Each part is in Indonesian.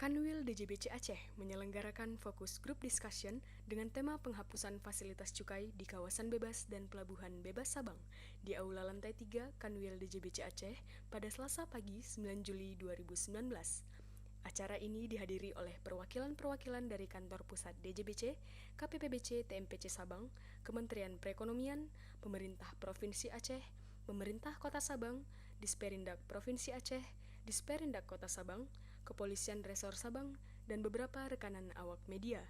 Kanwil DJBC Aceh menyelenggarakan fokus group discussion dengan tema penghapusan fasilitas cukai di kawasan bebas dan pelabuhan bebas Sabang di Aula Lantai 3 Kanwil DJBC Aceh pada Selasa pagi 9 Juli 2019. Acara ini dihadiri oleh perwakilan-perwakilan dari Kantor Pusat DJBC, KPPBC TMPC Sabang, Kementerian Perekonomian, Pemerintah Provinsi Aceh, Pemerintah Kota Sabang, Disperindak Provinsi Aceh, Disperindak Kota Sabang, Kepolisian Resor Sabang, dan beberapa rekanan awak media.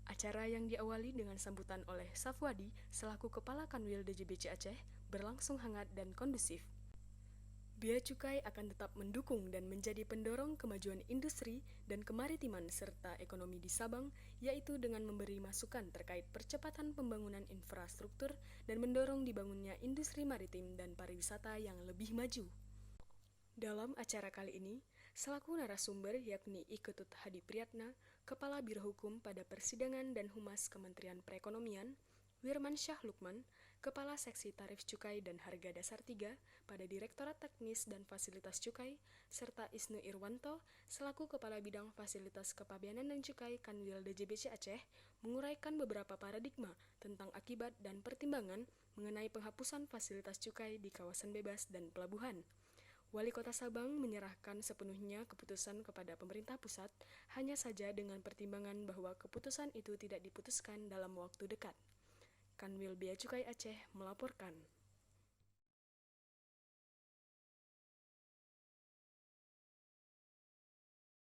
Acara yang diawali dengan sambutan oleh Safwadi selaku Kepala Kanwil DJBC Aceh berlangsung hangat dan kondusif. Bea Cukai akan tetap mendukung dan menjadi pendorong kemajuan industri dan kemaritiman serta ekonomi di Sabang, yaitu dengan memberi masukan terkait percepatan pembangunan infrastruktur dan mendorong dibangunnya industri maritim dan pariwisata yang lebih maju. Dalam acara kali ini, selaku narasumber yakni Iketut Hadi Priyatna, Kepala Biro Hukum pada Persidangan dan Humas Kementerian Perekonomian, Wirmansyah Lukman, Kepala Seksi Tarif Cukai dan Harga Dasar 3 pada Direktorat Teknis dan Fasilitas Cukai, serta Isnu Irwanto, selaku Kepala Bidang Fasilitas Kepabeanan dan Cukai Kanwil DJBC Aceh, menguraikan beberapa paradigma tentang akibat dan pertimbangan mengenai penghapusan fasilitas cukai di kawasan bebas dan pelabuhan. Wali Kota Sabang menyerahkan sepenuhnya keputusan kepada pemerintah pusat, hanya saja dengan pertimbangan bahwa keputusan itu tidak diputuskan dalam waktu dekat. Kanwil Bea Cukai Aceh melaporkan.